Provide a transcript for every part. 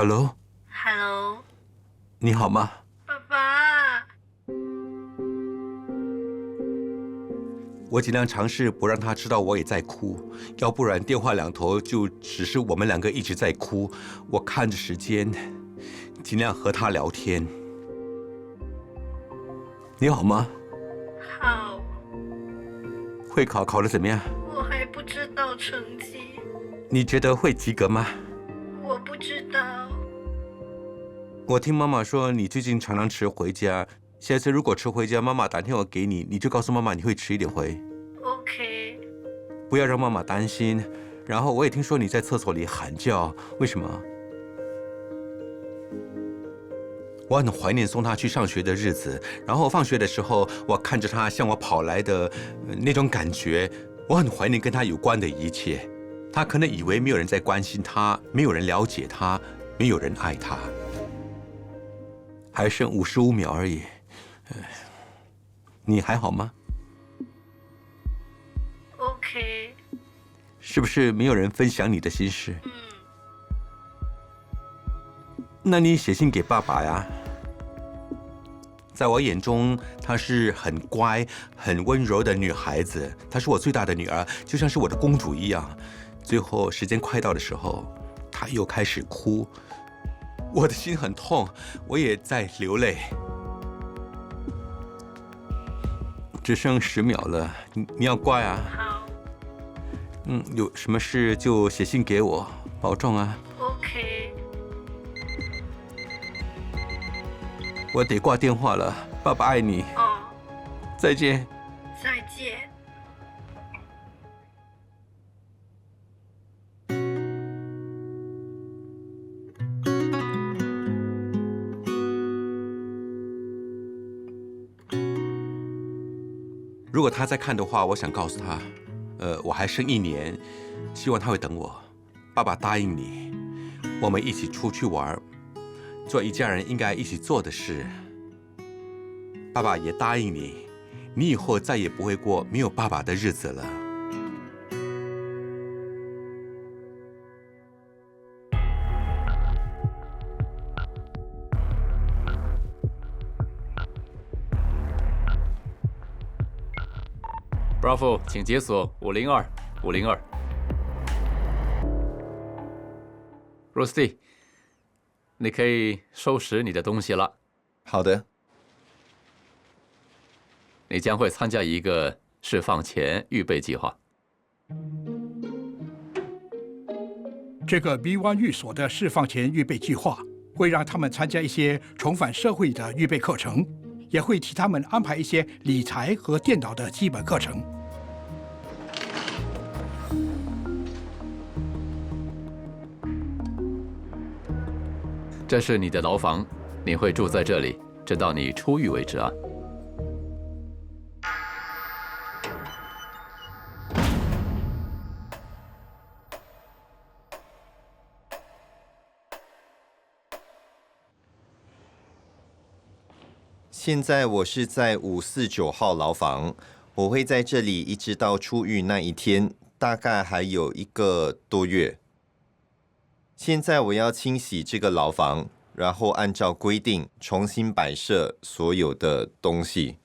Hello， Hello，你好吗？爸爸。我尽量尝试不让他知道我也在哭，要不然电话两头就只是我们两个一直在哭。我看着时间，尽量和他聊天。你好吗？好，会考得怎么样？我还不知道成绩，你觉得会及格吗？我不知道。我听妈妈说你最近常常迟回家，下次如果迟回家，妈妈打电话给你，你就告诉妈妈你会迟一点回， OK， 不要让妈妈担心。然后我也听说你在厕所里喊叫，为什么？我很怀念送她去上学的日子，然后放学的时候，我看着她向我跑来的那种感觉，我很怀念跟她有关的一切。她可能以为没有人在关心她，没有人了解她，没有人爱她。还剩55秒而已，你还好吗？ OK， 是不是没有人分享你的心事？那你写信给爸爸呀。在我眼中，她是很乖、很温柔的女孩子，她是我最大的女儿，就像是我的公主一样。最后时间快到的时候，她又开始哭，我的心很痛，我也在流泪。只剩10秒了，你要乖啊。好有什么事就写信给我，保重啊。 ，OK， 我得挂电话了，爸爸爱你，哦，再见。再见。如果他在看的话，我想告诉他，我还剩1年，希望他会等我。爸爸答应你，我们一起出去玩，做一家人应该一起做的事。爸爸也答应你，你以后再也不会过没有爸爸的日子了。Bravo， 请解锁502。Rusty， 你可以收拾你的东西了。好的，你将会参加一个释放前预备计划。这个 B1 寓所的释放前预备计划会让他们参加一些重返社会的预备课程，也会替他们安排一些理财和电脑的基本课程。这是你的牢房，你会住在这里，直到你出狱为止啊。现在我是在549号牢房，我会在这里一直到出狱那一天，大概还有1个多月。现在我要清洗这个牢房，然后按照规定重新摆设所有的东西。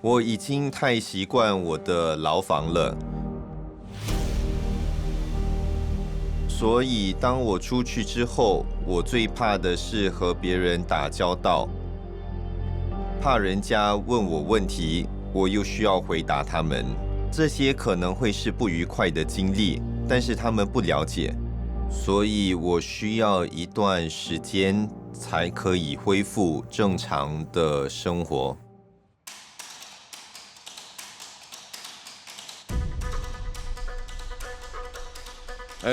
我已经太习惯我的牢房了。所以，当我出去之后，我最怕的是和别人打交道，怕人家问我问题，我又需要回答他们。这些可能会是不愉快的经历，但是他们不了解，所以我需要一段时间才可以恢复正常的生活。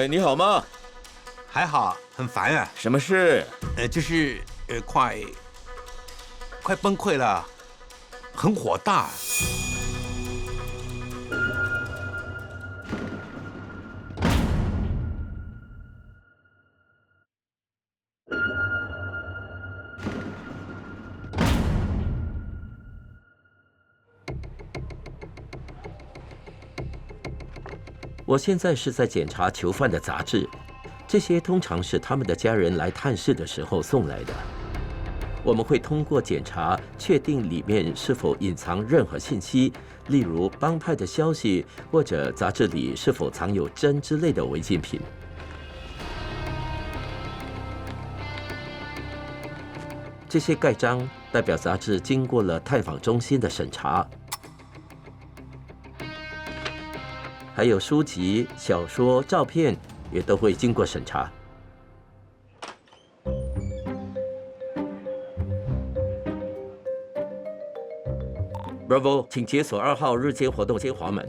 你好吗？还好，很烦啊。什么事？就是快崩溃了，很火大。我现在是在检查囚犯的杂志，这些通常是他们的家人来探视的时候送来的。我们会通过检查确定里面是否隐藏任何信息，例如帮派的消息，或者杂志里是否藏有针之类的违禁品。这些盖章代表杂志经过了探访中心的审查。还有书籍、小说、照片也都会经过审查。Bravo， 请解锁2号日间活动间滑门。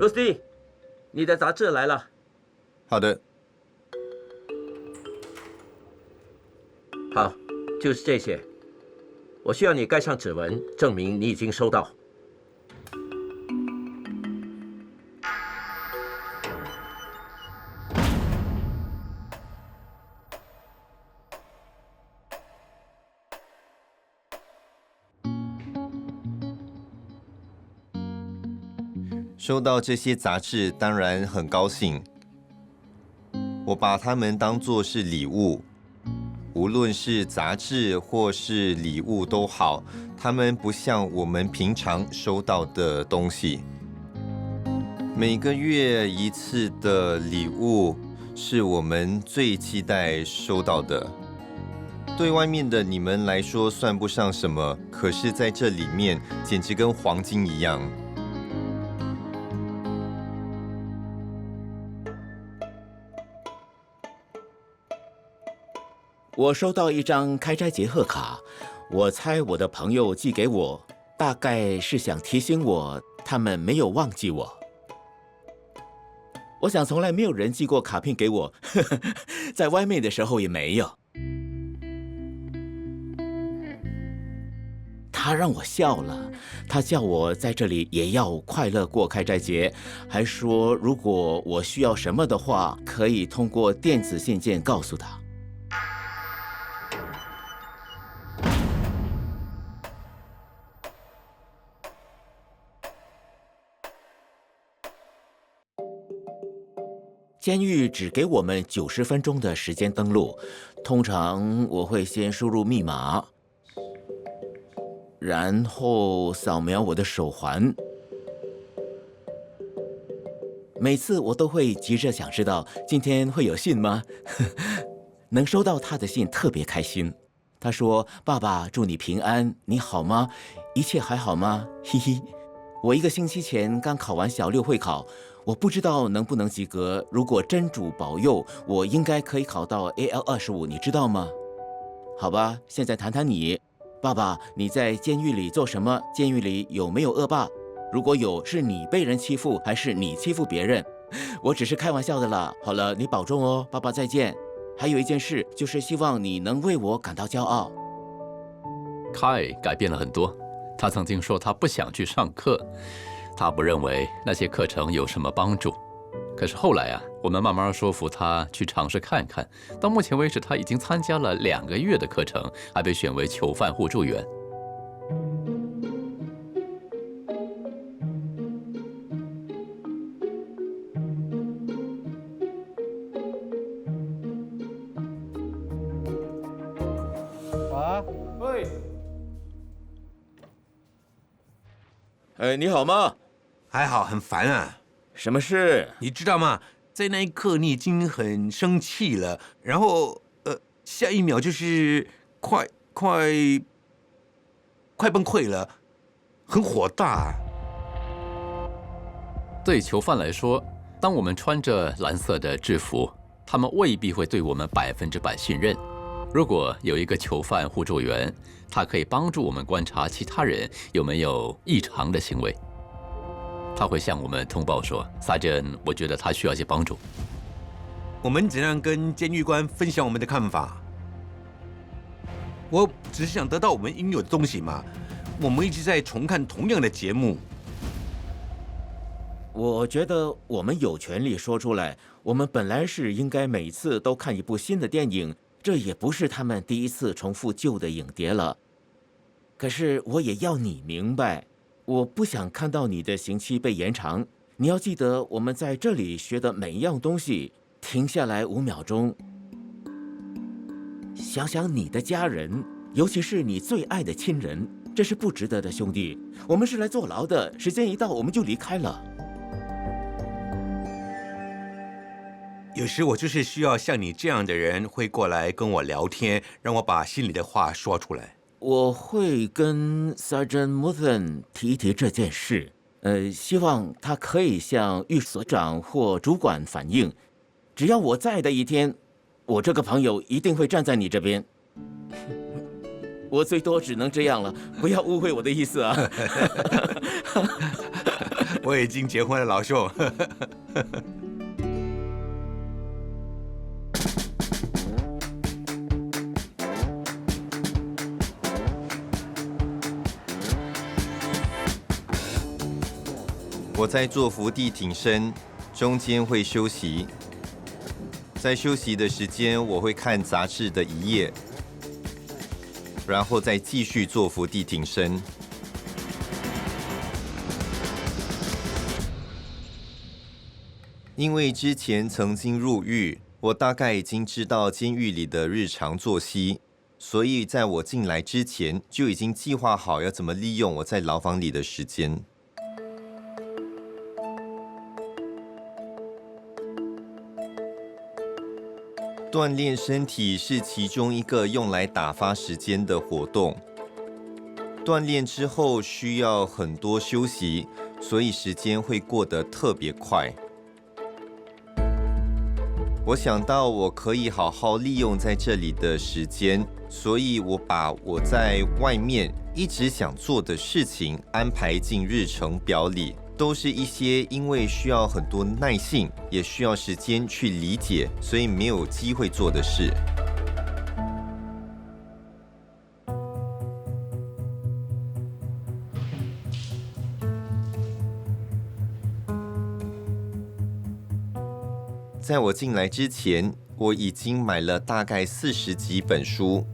Rusty， 你的杂志来了。好的。好，就是这些。我需要你盖上指纹，证明你已经收到。收到这些杂志，当然很高兴。我把它们当作是礼物，无论是杂志或是礼物都好，它们不像我们平常收到的东西。每个月一次的礼物是我们最期待收到的。对外面的你们来说算不上什么，可是在这里面简直跟黄金一样。我收到一张开斋节贺卡，我猜我的朋友寄给我，大概是想提醒我他们没有忘记我。我想从来没有人寄过卡片给我，在外面的时候也没有。他让我笑了，他叫我在这里也要快乐过开斋节，还说如果我需要什么的话，可以通过电子信件告诉他。监狱只给我们90分钟的时间登录，通常我会先输入密码，然后扫描我的手环。每次我都会急着想知道今天会有信吗？能收到他的信特别开心。他说：“爸爸，祝你平安，你好吗？一切还好吗？”嘿嘿。我1个星期前刚考完小6会考。我不知道能不能及格，如果真主保佑，我应该可以考到 AL25，你知道吗？好吧，现在谈谈你，爸爸，你在监狱里做什么？监狱里有没有恶霸？如果有，是你被人欺负，还是你欺负别人？我只是开玩笑的啦。好了，你保重哦，爸爸再见。还有一件事，就是希望你能为我感到骄傲。凯改变了很多，他曾经说他不想去上课。他不认为那些课程有什么帮助，可是后来啊，我们慢慢说服他去尝试看看。到目前为止，他已经参加了2个月的课程，还被选为囚犯互助员。喂，你好吗？还好，很烦啊。什么事？你知道吗？在那一刻你已经很生气了，然后下一秒就是快崩溃了，很火大。对囚犯来说，当我们穿着蓝色的制服，他们未必会对我们100%信任。如果有一个囚犯互助员，他可以帮助我们观察其他人有没有异常的行为。他会向我们通报说：“Sergeant，我觉得他需要一些帮助。”我们怎样跟监狱官分享我们的看法？我只是想得到我们应有的东西嘛。我们一直在重看同样的节目。我觉得我们有权利说出来。我们本来是应该每次都看一部新的电影，这也不是他们第一次重复旧的影碟了。可是我也要你明白，我不想看到你的刑期被延长。你要记得，我们在这里学的每一样东西，停下来5秒钟，想想你的家人，尤其是你最爱的亲人，这是不值得的，兄弟。我们是来坐牢的，时间一到我们就离开了。有时我就是需要像你这样的人会过来跟我聊天，让我把心里的话说出来。我会跟 Sergeant Muthen 提一提这件事，希望他可以向狱所长或主管反映。只要我在的一天，我这个朋友一定会站在你这边。我最多只能这样了，不要误会我的意思啊。我已经结婚了，老兄。我在做伏地挺身，中间会休息。在休息的时间，我会看杂志的一页，然后再继续做伏地挺身。因为之前曾经入狱，我大概已经知道监狱里的日常作息，所以在我进来之前就已经计划好要怎么利用我在牢房里的时间。锻炼身体是其中一个用来打发时间的活动。锻炼之后需要很多休息，所以时间会过得特别快。我想到我可以好好利用在这里的时间，所以我把我在外面一直想做的事情安排进日程表里。都是一些因为需要很多耐性，也需要时间去理解，所以没有机会做的事。在我进来之前，我已经买了大概40几本书，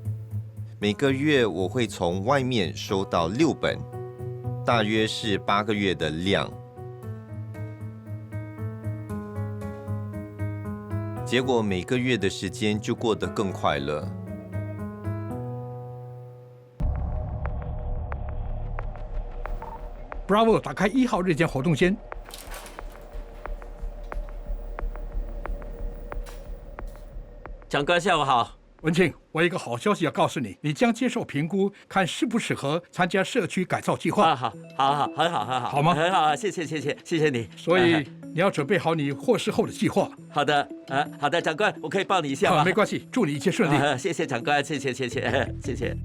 每个月我会从外面收到6本。大约是8个月的量，结果每个月的时间就过得更快乐。Bravo 打开1号日间活动间。长官，下午好。文庆，我有一个好消息要告诉你，你将接受评估，看适不适合参加社区改造计划。好，很好，好吗？很好，谢谢你。所以你要准备好你获释后的计划。好的，好的，长官，我可以抱你一下吗？没关系，祝你一切顺利。谢谢长官，谢谢。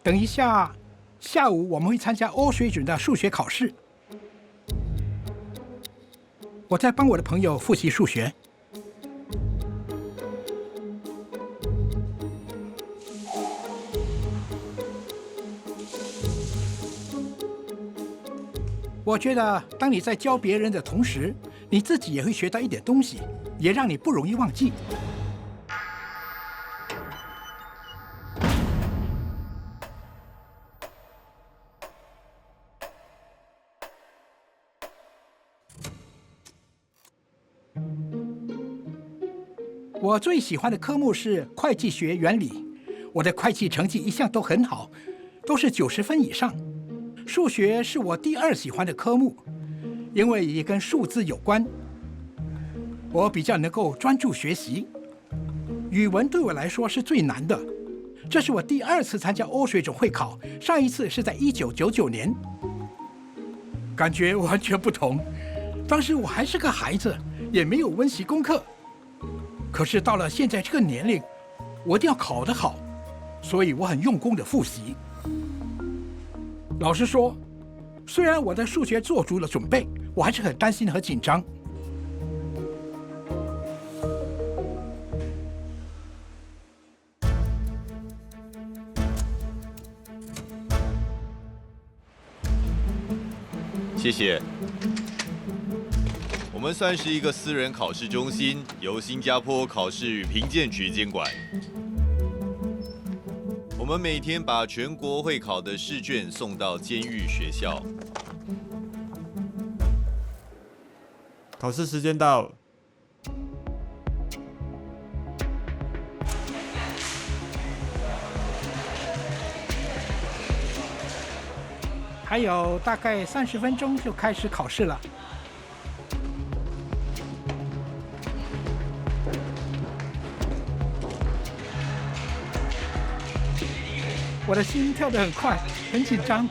等一下，下午我们会参加欧水准的数学考试。我在帮我的朋友复习数学。我觉得，当你在教别人的同时，你自己也会学到一点东西，也让你不容易忘记。我最喜欢的科目是会计学原理，我的会计成绩一向都很好，都是90分以上。数学是我第2喜欢的科目，因为也跟数字有关，我比较能够专注学习。语文对我来说是最难的，这是我第2次参加欧水准会考，上一次是在1999年，感觉完全不同。当时我还是个孩子，也没有温习功课。可是到了现在这个年龄，我一定要考得好，所以我很用功的复习。老实说，虽然我的数学做足了准备，我还是很担心和紧张。谢谢。我们算是一个私人考试中心，由新加坡考试与评鉴局监管。我们每天把全国会考的试卷送到监狱学校。考试时间到。还有大概30分钟就开始考试了。我的心跳得很快，很紧张。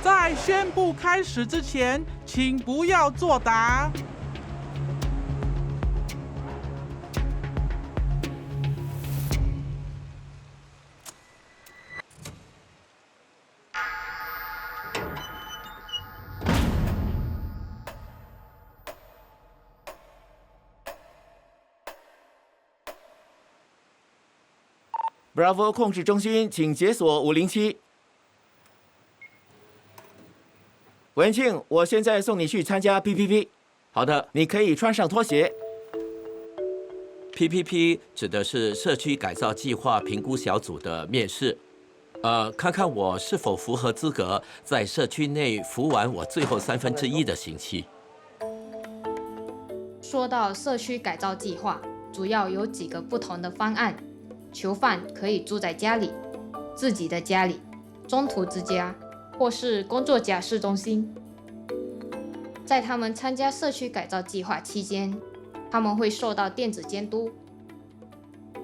在宣布开始之前，请不要作答。Bravo 控制中心，请解锁507。文庆，我现在送你去参加 PPP。好的，你可以穿上拖鞋。PPP 指的是社区改造计划评估小组的面试，看看我是否符合资格，在社区内服完我最后1/3的刑期。说到社区改造计划，主要有几个不同的方案。囚犯可以住在家里、自己的家里、中途之家，或是工作假释中心。在他们参加社区改造计划期间，他们会受到电子监督。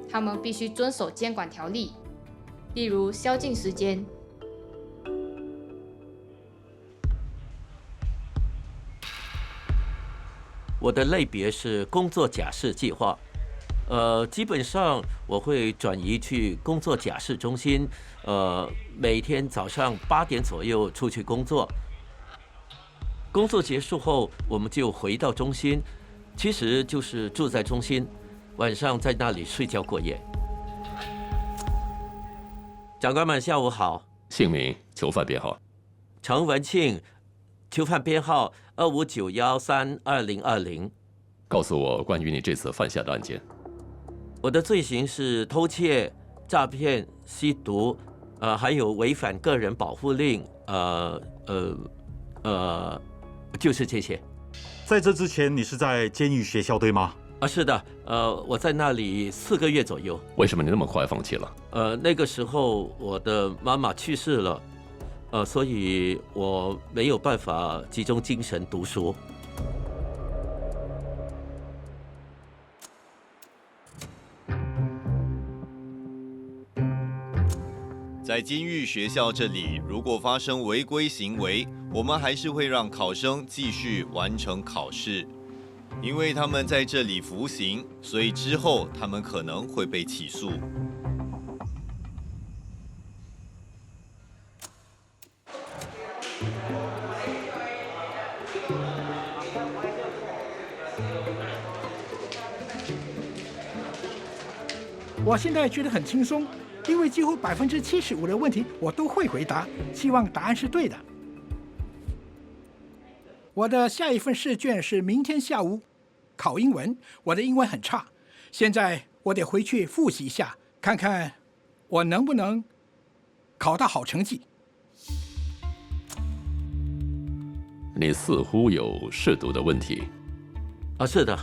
他们必须遵守监管条例，例如宵禁时间。我的类别是工作假释计划。基本上我会转移去工作假释中心，每天早上8点左右出去工作。工作结束后，我们就回到中心，其实就是住在中心，晚上在那里睡觉过夜。长官们，下午好。姓名、囚犯编号。程文庆，囚犯编号2591322020。告诉我关于你这次犯下的案件。我的罪行是偷窃、诈骗、吸毒，还有违反个人保护令，就是这些。在这之前，你是在监狱学校对吗？是的，我在那里4个月左右。为什么你那么快放弃了？那个时候我的妈妈去世了，所以我没有办法集中精神读书。在监狱学校这里，如果发生违规行为，我们还是会让考生继续完成考试，因为他们在这里服刑，所以之后他们可能会被起诉。我现在觉得很轻松，因为几乎75%的问题我都会回答，希望答案是对的。我的下一份试卷是明天下午考英文，我的英文很差，现在我得回去复习一下，看看我能不能考到好成绩。你似乎有试毒的问题。是的，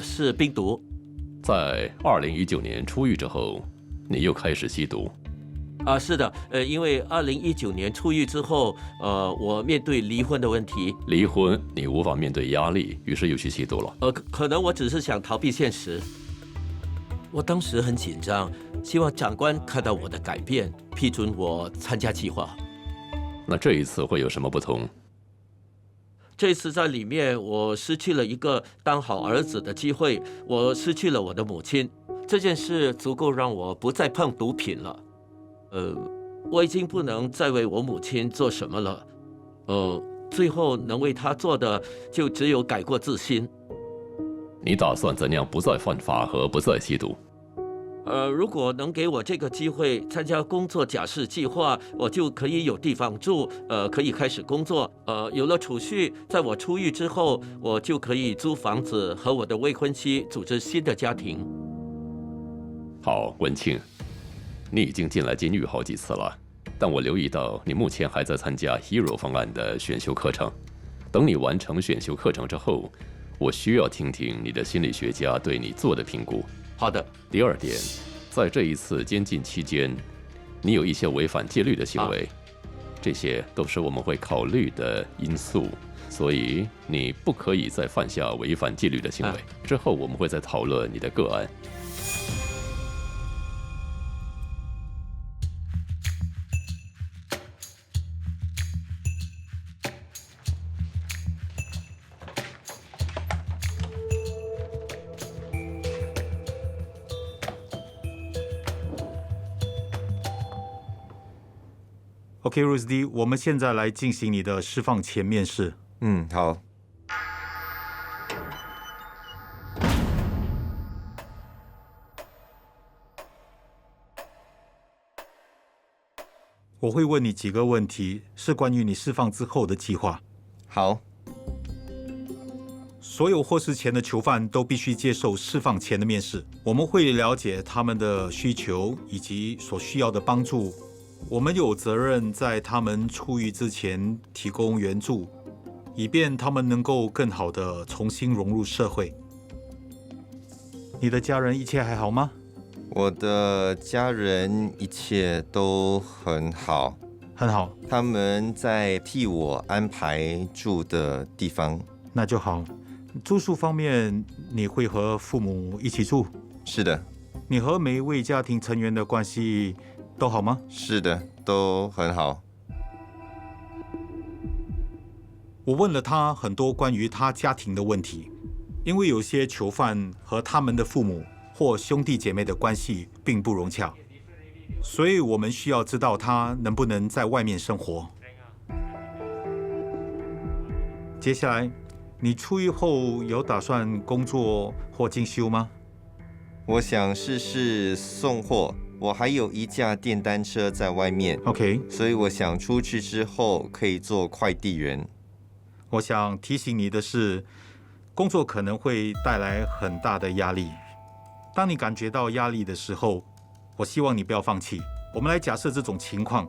是冰毒。在2019年出狱之后，你又开始吸毒。是的，因为2019年出狱之后，我面对离婚的问题。离婚，你无法面对压力，于是又去吸毒了。可能我只是想逃避现实。我当时很紧张，希望长官看到我的改变，批准我参加计划。那这一次会有什么不同？这次在里面，我失去了一个当好儿子的机会，我失去了我的母亲。这件事足够让我不再碰毒品了。我已经不能再为我母亲做什么了。最后能为她做的，就只有改过自新。你打算怎样不再犯法和不再吸毒？如果能给我这个机会参加工作假释计划，我就可以有地方住，可以开始工作，有了储蓄，在我出狱之后，我就可以租房子和我的未婚妻组织新的家庭。好，文庆，你已经进来监狱好几次了，但我留意到你目前还在参加 Hero 方案的选修课程。等你完成选修课程之后，我需要听听你的心理学家对你做的评估。好的。第二点，在这一次监禁期间，你有一些违反戒律的行为，这些都是我们会考虑的因素，所以你不可以再犯下违反纪律的行为。之后我们会再讨论你的个案。OK， Rusty， 我们现在来进行你的释放前面试。好。我会问你几个问题，是关于你释放之后的计划。好。所有获释前的囚犯都必须接受释放前的面试，我们会了解他们的需求以及所需要的帮助。我们有责任在他们出狱之前提供援助，以便他们能够更好地重新融入社会。你的家人一切还好吗？我的家人一切都很好，很好。他们在替我安排住的地方。那就好。住宿方面，你会和父母一起住？是的。你和每一位家庭成员的关系都好吗？是的，都很好。我问了他很多关于他家庭的问题，因为有些囚犯和他们的父母或兄弟姐妹的关系并不融洽，所以我们需要知道他能不能在外面生活。接下来，你出狱后有打算工作或进修吗？我想试试送货。我还有一架电单车在外面 ，OK， 所以我想出去之后可以做快递员。我想提醒你的是，工作可能会带来很大的压力。当你感觉到压力的时候，我希望你不要放弃。我们来假设这种情况，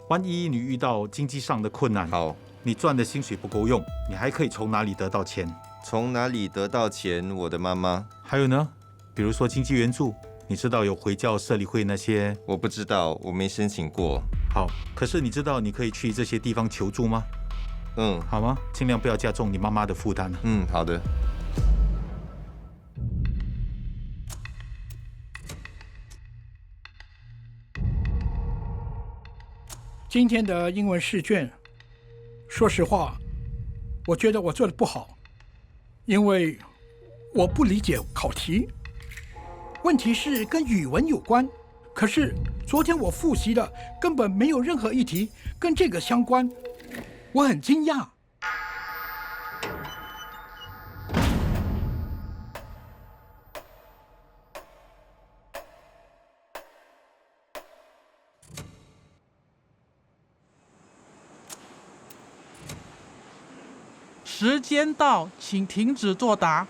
万一你遇到经济上的困难，好，你赚的薪水不够用，你还可以从哪里得到钱？从哪里得到钱？我的妈妈。还有呢？比如说经济援助。你知道有回教社理会那些？我不知道，我没申请过。好，可是你知道你可以去这些地方求助吗？好吗？尽量不要加重你妈妈的负担。好的。今天的英文试卷，说实话，我觉得我做得不好，因为我不理解考题。问题是跟语文有关，可是昨天我复习的根本没有任何一题跟这个相关，我很惊讶。时间到，请停止作答。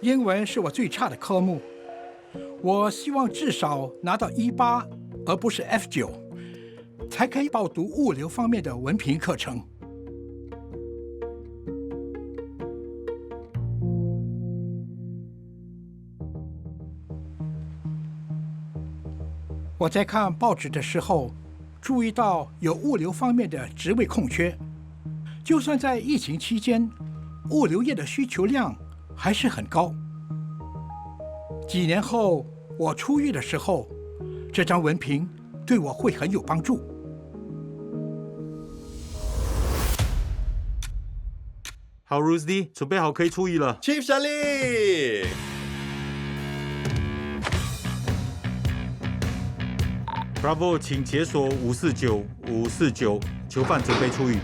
英文是我最差的科目，我希望至少拿到18，而不是 F9， 才可以报读物流方面的文凭课程。我在看报纸的时候，注意到有物流方面的职位空缺。就算在疫情期间，物流业的需求量还是很高。几年后我出狱的时候，这张文凭对我会很有帮助。好 ，Rusty， 准备好可以出狱了。Chief Charlie。Bravo， 请解锁549，囚犯准备出狱。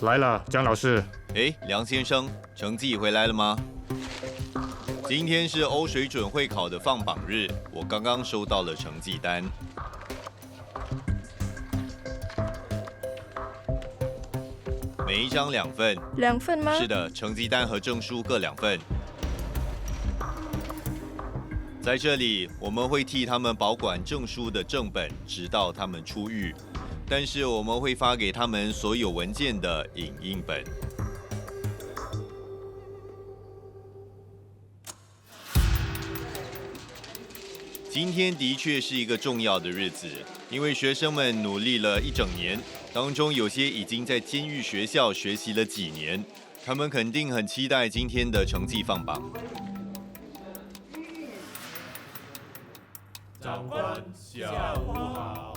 来了，姜老师。哎，梁先生，成绩回来了吗？今天是欧水准会考的放榜日，我刚刚收到了成绩单。每一张2份。2份吗？是的，成绩单和证书各2份。在这里，我们会替他们保管证书的正本，直到他们出狱。但是我们会发给他们所有文件的影印本。今天的确是一个重要的日子，因为学生们努力了1整年，当中有些已经在监狱学校学习了几年，他们肯定很期待今天的成绩放榜。长官，下午好。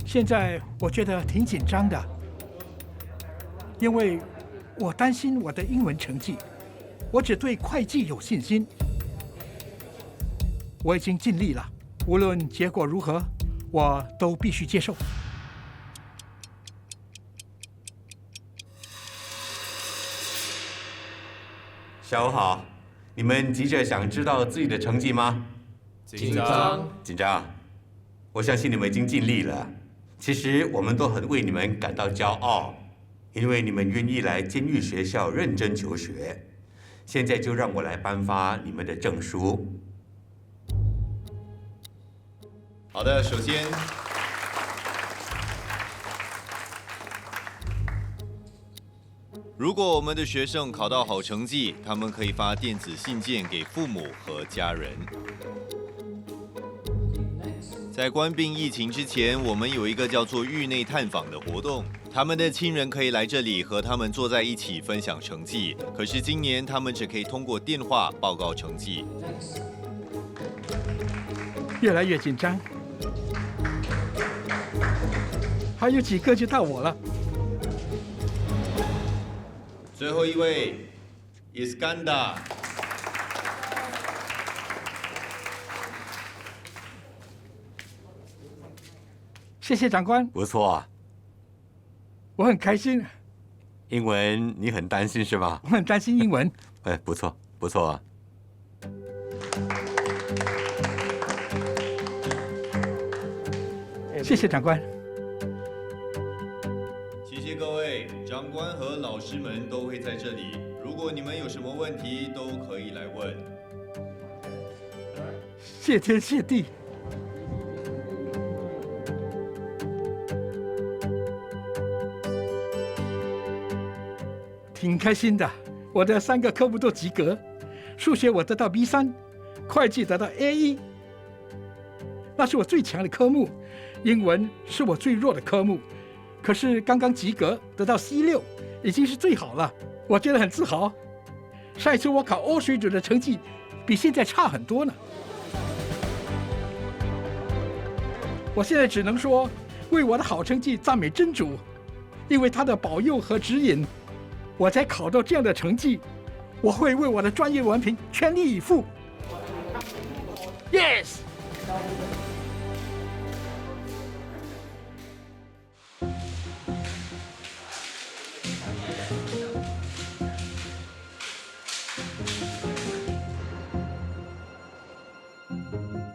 现在我觉得挺紧张的，因为我担心我的英文成绩。我只对会计有信心。我已经尽力了，无论结果如何，我都必须接受。下午好，你们急着想知道自己的成绩吗？紧张。紧张。我相信你们已经尽力了。其实我们都很为你们感到骄傲，因为你们愿意来监狱学校认真求学。现在就让我来颁发你们的证书。好的，首先，如果我们的学生考到好成绩，他们可以发电子信件给父母和家人。在关闭疫情之前，我们有一个叫做狱内探访的活动，他们的亲人可以来这里和他们坐在一起分享成绩。可是今年他们只可以通过电话报告成绩。越来越紧张，还有几个就到我了。最后一位 ，Iskandar。谢谢长官。不错，我很开心。英文你很担心是吧？我很担心英文。哎，不错，不错啊。谢谢长官。谢谢各位，长官和老师们都会在这里。如果你们有什么问题，都可以来问。谢天谢地。挺开心的，我的3个科目都及格，数学我得到 B3， 会计得到 A1， 那是我最强的科目，英文是我最弱的科目，可是刚刚及格，得到 C6， 已经是最好了，我觉得很自豪。上一次我考欧水准的成绩，比现在差很多呢。我现在只能说，为我的好成绩赞美真主，因为他的保佑和指引。我才考到这样的成绩，我会为我的专业文凭全力以赴。Yes。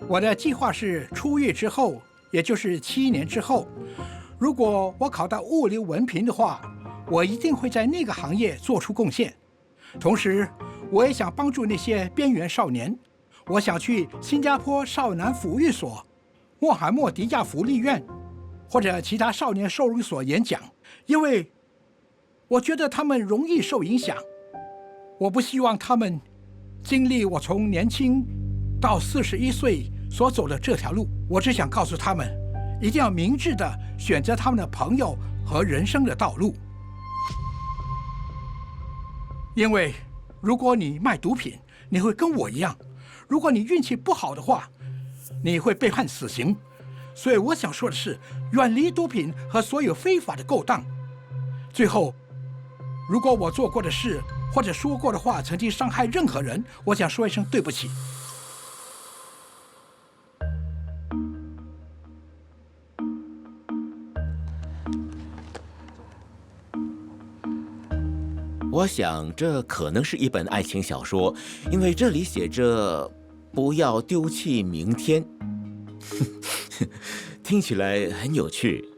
我的计划是出狱之后，也就是7年之后，如果我考到物流文凭的话，我一定会在那个行业做出贡献。同时，我也想帮助那些边缘少年。我想去新加坡少男抚育所、穆罕默迪亚福利院或者其他少年收容所演讲，因为我觉得他们容易受影响。我不希望他们经历我从年轻到41岁所走的这条路，我只想告诉他们，一定要明智地选择他们的朋友和人生的道路。因为如果你卖毒品，你会跟我一样；如果你运气不好的话，你会被判死刑。所以我想说的是，远离毒品和所有非法的勾当。最后，如果我做过的事或者说过的话曾经伤害任何人，我想说一声对不起。我想这可能是一本爱情小说，因为这里写着“不要丢弃明天”，听起来很有趣。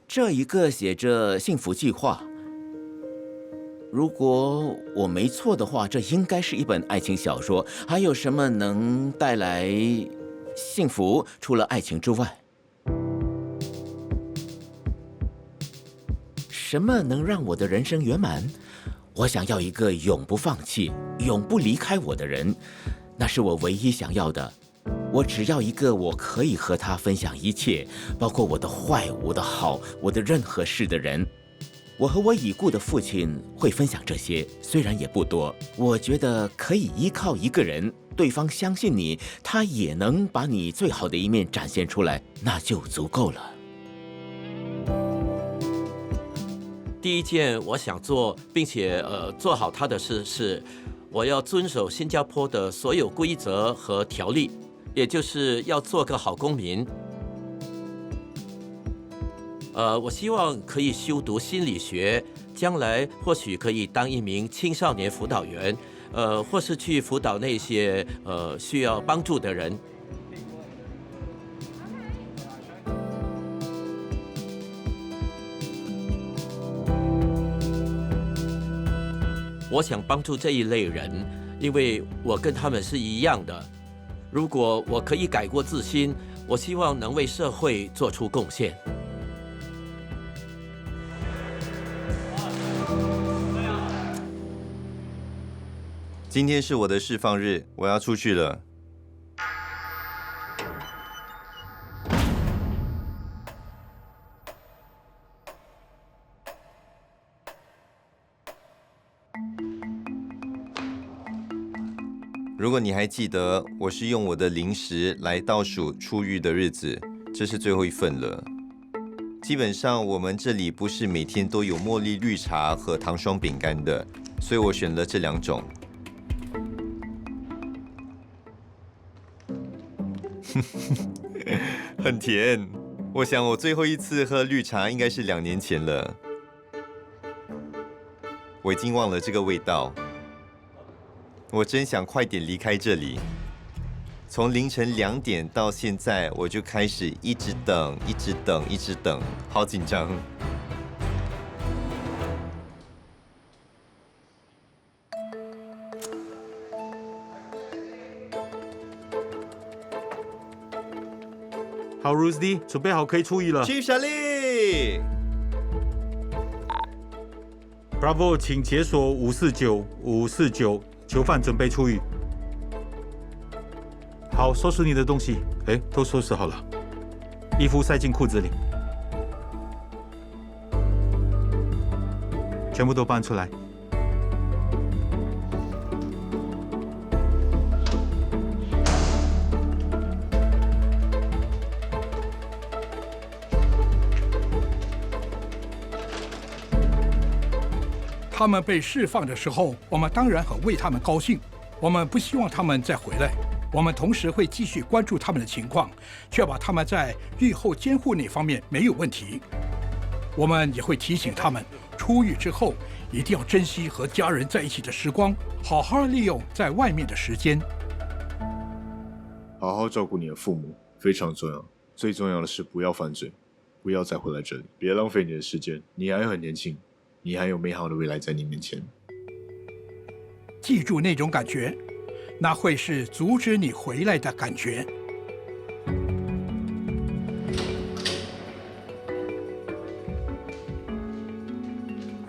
这一个写着“幸福计划”，如果我没错的话，这应该是一本爱情小说。还有什么能带来幸福，除了爱情之外？什么能让我的人生圆满？我想要一个永不放弃、永不离开我的人，那是我唯一想要的。我只要一个我可以和他分享一切，包括我的坏、我的好、我的任何事的人。我和我已故的父亲会分享这些，虽然也不多。我觉得可以依靠一个人，对方相信你，他也能把你最好的一面展现出来，那就足够了。第一件我想做并且做好它的事是，我要遵守新加坡的所有规则和条例，也就是要做个好公民。我希望可以修读心理学，将来或许可以当一名青少年辅导员，或是去辅导那些需要帮助的人。我想帮助这一类人，因为我跟他们是一样的。如果我可以改过自新，我希望能为社会做出贡献。今天是我的释放日，我要出去了。如果你还记得，我是用我的零食来倒数出狱的日子，这是最后一份了。基本上我们这里不是每天都有茉莉绿茶和糖霜饼干的，所以我选了这两种。很甜，我想我最后一次喝绿茶应该是2年前了，我已经忘了这个味道。我真想快点离开这里。从凌晨2点到现在，我就开始一直等，一直等，一直等，好紧张。好 ，Rusty， 准备好可以出狱了。Chief Charlie。Bravo， 请解锁549，囚犯准备出狱。好，收拾你的东西。哎，都收拾好了，衣服塞进裤子里，全部都搬出来。他们被释放的时候，我们当然很为他们高兴。我们不希望他们再回来。我们同时会继续关注他们的情况，确保他们在狱后监护那方面没有问题。我们也会提醒他们，出狱之后一定要珍惜和家人在一起的时光，好好利用在外面的时间。好好照顾你的父母非常重要，最重要的是不要犯罪，不要再回来这里，别浪费你的时间。你还很年轻，你还有美好的未来在你面前。记住那种感觉，那会是阻止你回来的感觉。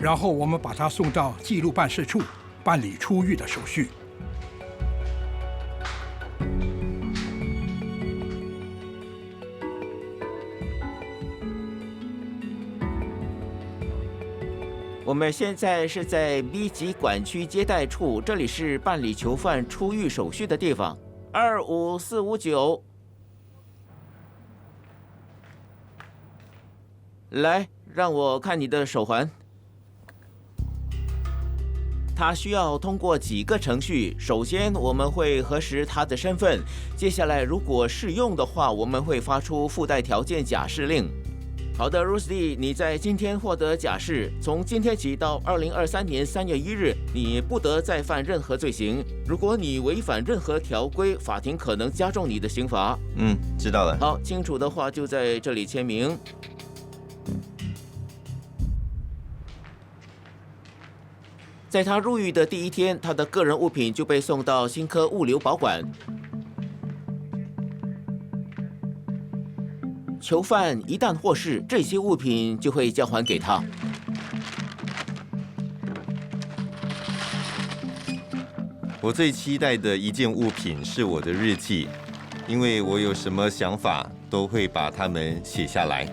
然后我们把他送到记录办事处办理出狱的手续。我们现在是在 B 级管区接待处，这里是办理囚犯出狱手续的地方。25459，来，让我看你的手环。他需要通过几个程序，首先我们会核实他的身份，接下来如果适用的话，我们会发出附带条件假释令。好的 ，Rusty， 你在今天获得假释，从今天起到2023年3月1日，你不得再犯任何罪行。如果你违反任何条规，法庭可能加重你的刑罚。知道了。好，清楚的话就在这里签名。在他入狱的第一天，他的个人物品就被送到新科物流保管。囚犯一旦获释，这些物品就会交还给他。我最期待的一件物品是我的日记，因为我有什么想法都会把它们写下来。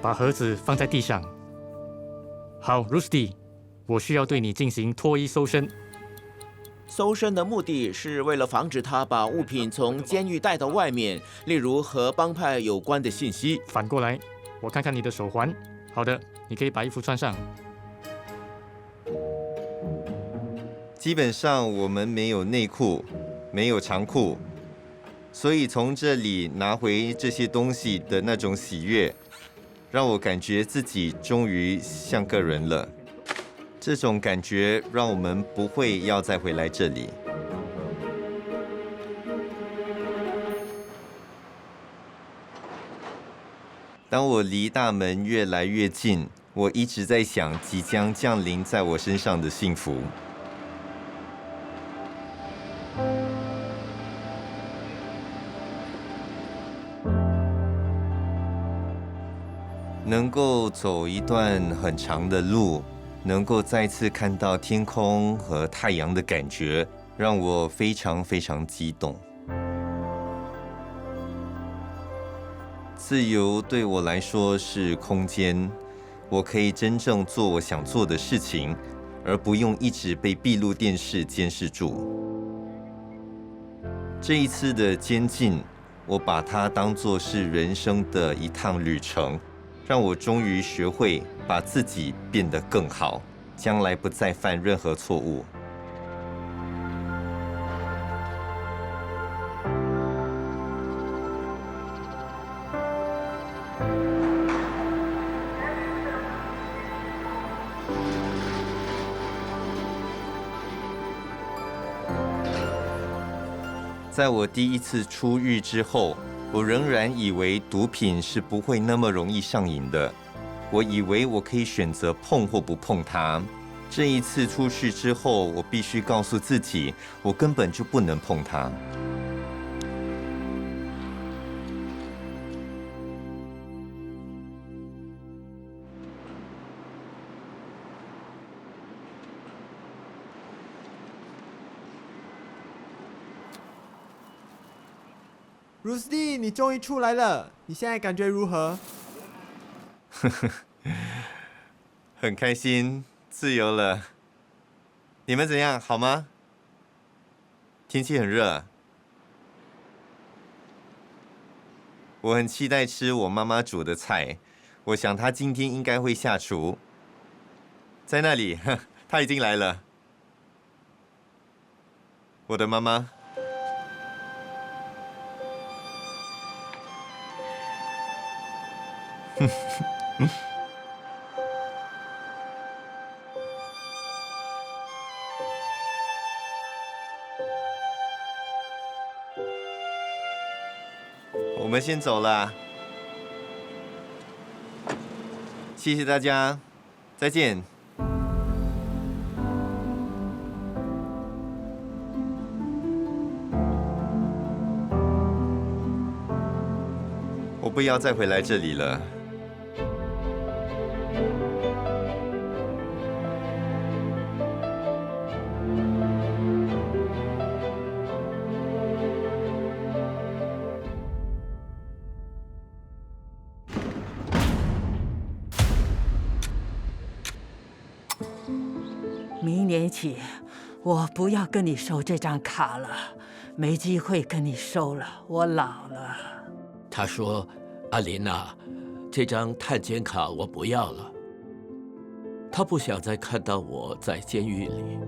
把盒子放在地上。好 ，Rusty， 我需要对你进行脱衣搜身。搜身的目的是为了防止他把物品从监狱带到外面，例如和帮派有关的信息。反过来，我看看你的手环。好的，你可以把衣服穿上。基本上我们没有内裤，没有长裤，所以从这里拿回这些东西的那种喜悦，让我感觉自己终于像个人了。这种感觉让我们不会要再回来这里。当我离大门越来越近，我一直在想即将降临在我身上的幸福。能够走一段很长的路，能够再次看到天空和太阳的感觉，让我非常非常激动。自由对我来说是空间，我可以真正做我想做的事情，而不用一直被闭路电视监视住。这一次的监禁，我把它当作是人生的一趟旅程，让我终于学会把自己变得更好，将来不再犯任何错误。在我第一次出狱之后，我仍然以为毒品是不会那么容易上瘾的。我以为我可以选择碰或不碰它。这一次出去之后，我必须告诉自己，我根本就不能碰它。Rusty， 你终于出来了，你现在感觉如何？很开心，自由了。你们怎样？好吗？天气很热，我很期待吃我妈妈煮的菜。我想她今天应该会下厨。在那里，她已经来了。我的妈妈。我们先走了，谢谢大家，再见。不要再回来这里了。明年起，我不要跟你收这张卡了，没机会跟你收了，我老了。他说：“阿琳娜，这张探监卡我不要了。他不想再看到我在监狱里。”